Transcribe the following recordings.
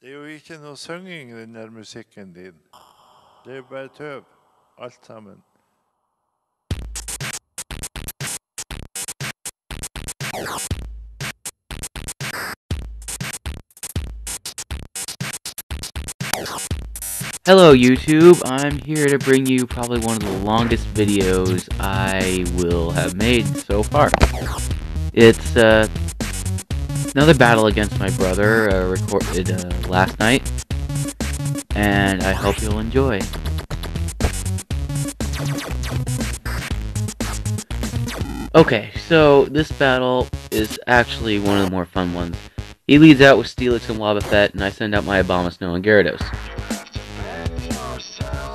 Det er jo ikke noe synging i den der musikken din. Det er bare tøv, alt sammen. Hello YouTube, I'm here to bring you probably one of the longest videos I will have made so far. It's another battle against my brother, recorded last night, and I hope you'll enjoy. Okay, so this battle is actually one of the more fun ones. He leads out with Steelix and Wobbuffet, and I send out my Abomasnow and Gyarados.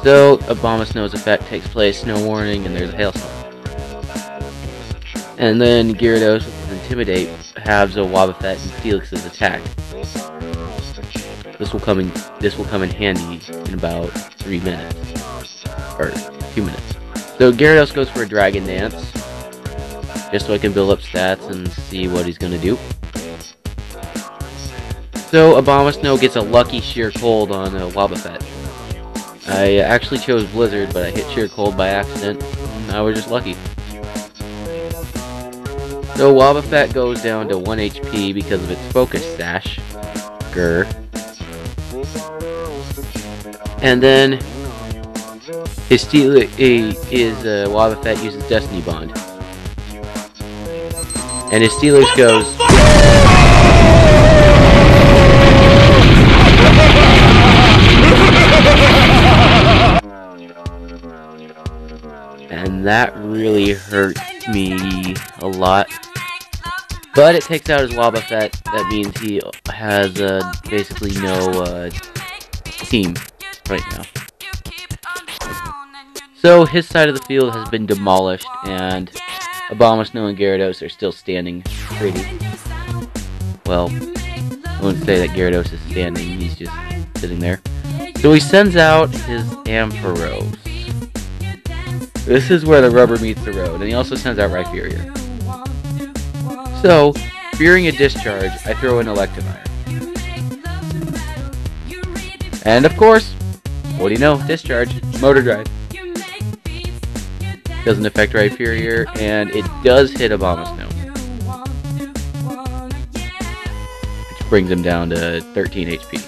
So, Abomasnow's effect takes place, no warning, and there's a hailstorm. And then Gyarados with Intimidate halves a Wobbuffet and Steelix's attack. This will come in handy in about 3 minutes. Or 2 minutes. So Gyarados goes for a Dragon Dance, just so I can build up stats and see what he's gonna do. So Abomasnow gets a lucky Sheer Cold on a Wobbuffet. I actually chose Blizzard, but I hit Sheer Cold by accident, and I was just lucky. So Wobbuffet goes down to 1 HP because of its Focus Sash. Grr. And then his Wobbuffet uses Destiny Bond. And his Steelix goes... And that really hurt me a lot. But it takes out his Wobbuffet. That means he has basically no team right now. So his side of the field has been demolished, and Abomasnow and Gyarados are still standing pretty. Well, I wouldn't say that Gyarados is standing, he's just sitting there. So he sends out his Ampharos. This is where the rubber meets the road, and he also sends out Rhyperior. So, fearing a discharge, I throw in Electivire. And of course, what do you know? Discharge. Motor Drive. Doesn't affect Rhyperior, and it does hit Abomasnow. Which brings him down to 13 HP.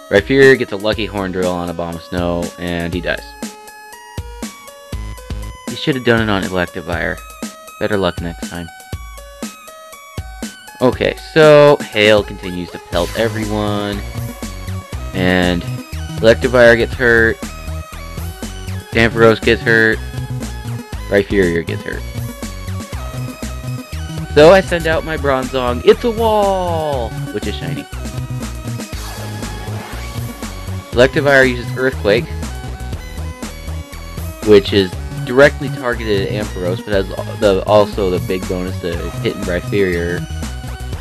Rhyperior gets a lucky Horn Drill on Abomasnow, and he dies. He should have done it on Electivire. Better luck next time. Okay, so Hail continues to pelt everyone, and Electivire gets hurt, Ampharos gets hurt, Rhyperior gets hurt. So I send out my Bronzong, It's a Wall, which is shiny. Electivire uses Earthquake, which is directly targeted at Ampharos, but has also the big bonus to hitting Rhyperior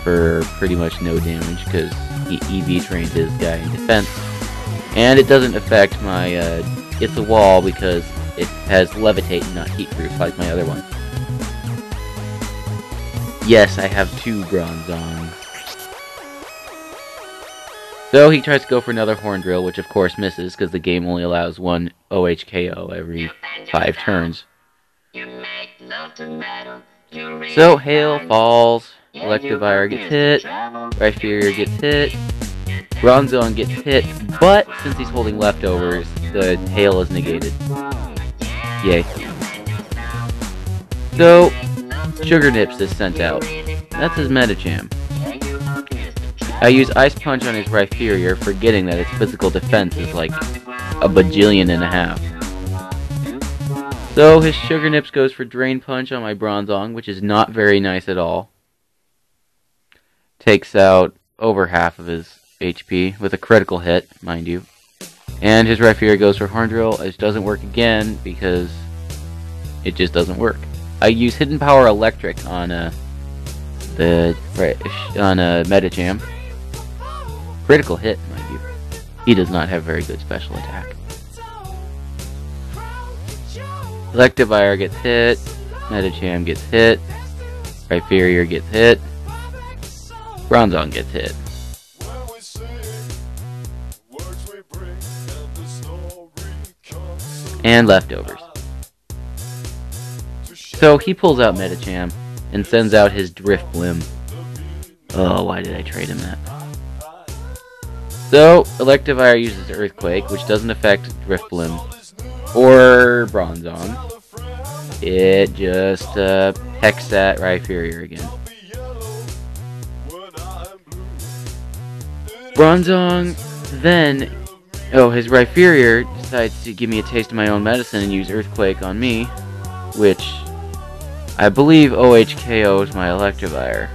for pretty much no damage, because he EV trained his guy in defense. And it doesn't affect my It's a Wall because it has Levitate and not Heatproof like my other one. Yes, I have 2 Bronzongs. So he tries to go for another Horn Drill, which of course misses because the game only allows 1 OHKO every 5 turns. So Hail falls, Electivire gets hit, Rhyperior gets hit, Bronzong gets hit, but since he's holding leftovers, the Hail is negated. Yay. So, Sugar Nips is sent out. That's his Medicham. I use Ice Punch on his Rhyperior, forgetting that its physical defense is like a bajillion and a half. So his Sugar Nips goes for Drain Punch on my Bronzong, which is not very nice at all. Takes out over half of his HP with a critical hit, mind you. And his Rhyperior goes for Horn Drill, which doesn't work again because it just doesn't work. I use Hidden Power Electric on Medicham. Critical hit, mind you. He does not have very good special attack. Electivire gets hit, Medicham gets hit, Rhyperior gets hit, Bronzong gets hit. and leftovers. So he pulls out Medicham and sends out his drifblim. Oh, why did I trade him that? So, Electivire uses Earthquake, which doesn't affect Drifblim or Bronzong. It just pecks at Rhyperior again. Bronzong then, his Rhyperior decides to give me a taste of my own medicine and use Earthquake on me, which I believe OHKOs my Electivire.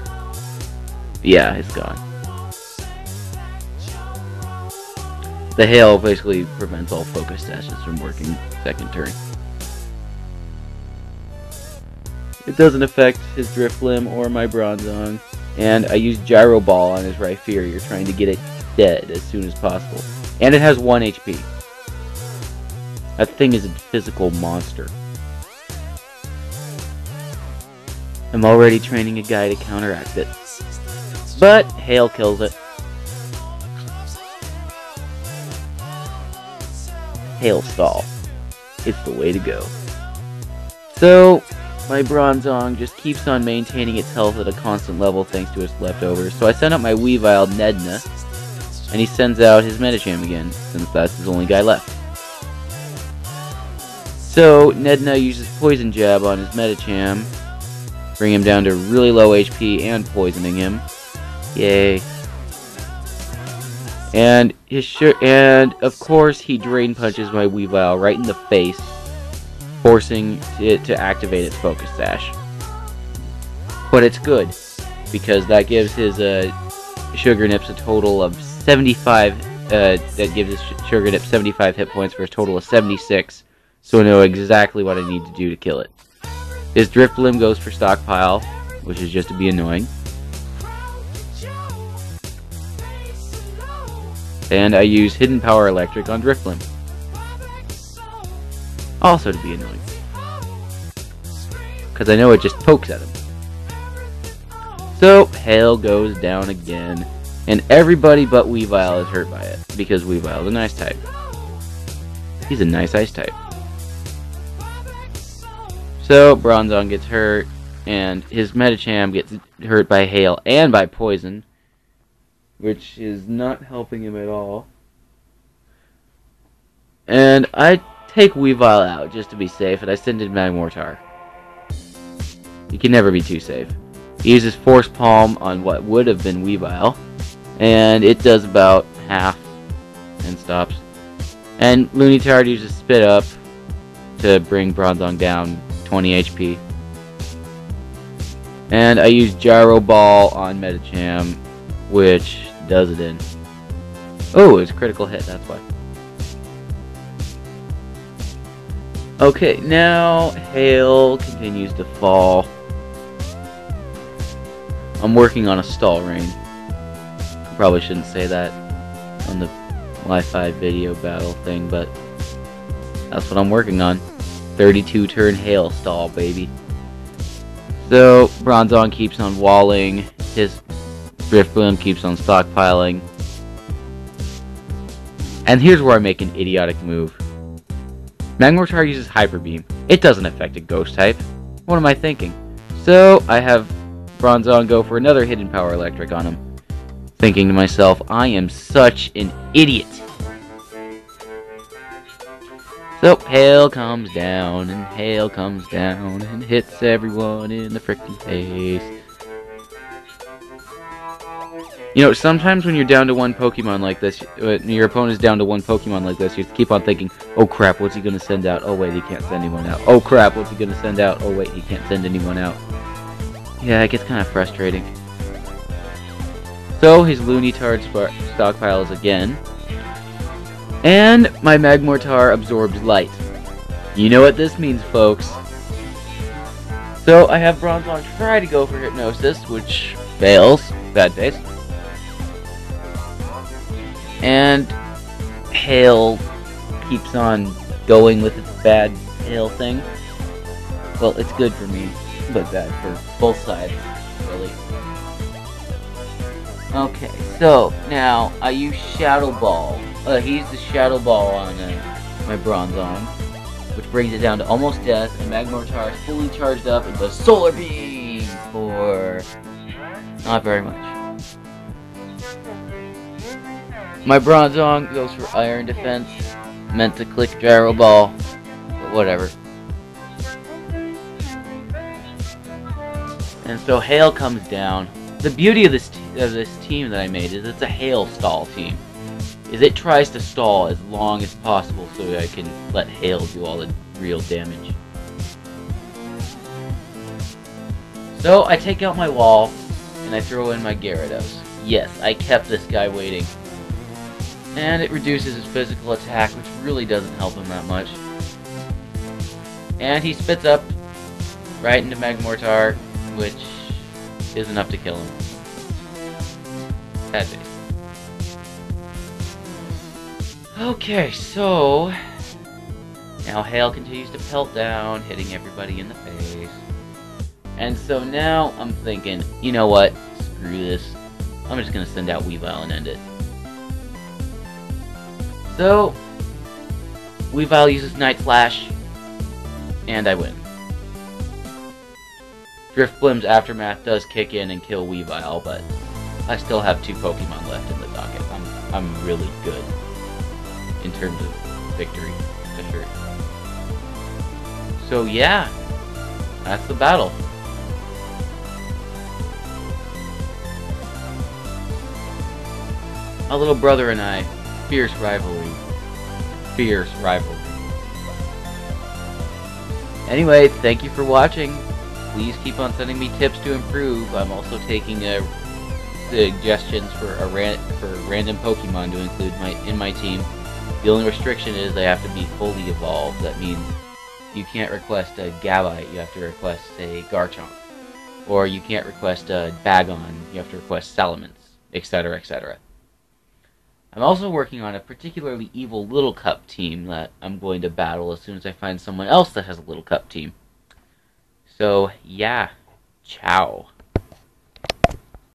Yeah, it's gone. The hail basically prevents all focus stashes from working second turn. It doesn't affect his Drifblim or my Bronzong, and I use Gyro Ball on his Rhyperior, trying to get it dead as soon as possible. And it has 1 HP. That thing is a physical monster. I'm already training a guy to counteract it. But hail kills it. Hail Stall. It's the way to go. So, my Bronzong just keeps on maintaining its health at a constant level thanks to its leftovers. So I send out my Weavile Nedna, and he sends out his Medicham again, since that's his only guy left. So, Nedna uses Poison Jab on his Medicham, bring him down to really low HP and poisoning him. Yay. And of course he Drain Punches my Weavile right in the face, forcing it to activate its Focus Sash. But it's good, because that gives his Sugar Nips a total of 75, that gives his Sugar Nip 75 hit points for a total of 76, so I know exactly what I need to do to kill it. His Drifblim goes for Stockpile, which is just to be annoying. And I use Hidden Power Electric on Drifblim, also to be annoying, because I know it just pokes at him. So, hail goes down again, and everybody but Weavile is hurt by it, because Weavile is a nice type. He's a nice ice type. So, Bronzong gets hurt, and his Medicham gets hurt by hail and by poison, which is not helping him at all. And I take Weavile out just to be safe, and I send in Magmortar. You can never be too safe. He uses Force Palm on what would have been Weavile, and it does about half and stops. And Lunitard uses Spit Up to bring Bronzong down 20 HP. And I use Gyro Ball on Medicham, which does it in. Oh, it's a critical hit, that's why. Okay, now hail continues to fall. I'm working on a stall rain. Probably shouldn't say that on the Wi-Fi video battle thing, but that's what I'm working on. 32 turn hail stall, baby. So, Bronzong keeps on walling, his Drifblim keeps on stockpiling. And here's where I make an idiotic move. Magmortar uses Hyper Beam. It doesn't affect a ghost type. What am I thinking? So, I have Bronzong go for another Hidden Power Electric on him. Thinking to myself, I am such an idiot. So, hail comes down, and hail comes down, and hits everyone in the frickin' face. You know, sometimes when you're down to one Pokemon like this, when your opponent's down to one Pokemon like this, you keep on thinking, oh crap, what's he gonna send out? Oh wait, he can't send anyone out. Oh crap, what's he gonna send out? Oh wait, he can't send anyone out. Yeah, it gets kind of frustrating. So, his Lunitard stockpiles again. And my Magmortar absorbs light. You know what this means, folks. So, I have Bronzong try to go for Hypnosis, which fails. Bad face. And hail keeps on going with its bad hail thing. Well, it's good for me, but bad for both sides, really. Okay, so now I use Shadow Ball. He used the Shadow Ball on my Bronzong. which brings it down to almost death, and Magmortar is fully charged up and does Solar Beam for not very much. My Bronzong goes for Iron Defense. Meant to click Gyro Ball, but whatever. And so Hail comes down. The beauty of this team that I made is it's a Hail stall team. Is it tries to stall as long as possible so I can let Hail do all the real damage. So I take out my wall and I throw in my Gyarados. Yes, I kept this guy waiting. And it reduces his physical attack, which really doesn't help him that much. And he spits up right into Magmortar, which is enough to kill him. Sad face. Okay, so now Hail continues to pelt down, hitting everybody in the face. And so now I'm thinking, you know what? Screw this. I'm just gonna send out Weavile and end it. So, Weavile uses Night Flash, and I win. Drifblim's Aftermath does kick in and kill Weavile, but I still have 2 Pokemon left in the docket. I'm really good in terms of victory, for sure. So yeah, that's the battle. My little brother and I. Fierce rivalry. Fierce rivalry. Anyway, thank you for watching. Please keep on sending me tips to improve. I'm also taking suggestions for random Pokemon to include in my team. The only restriction is they have to be fully evolved. That means you can't request a Gabite, you have to request, say, Garchomp. Or you can't request a Bagon, you have to request Salamence, etc., etc. I'm also working on a particularly evil Little Cup team that I'm going to battle as soon as I find someone else that has a Little Cup team. So, yeah. Ciao.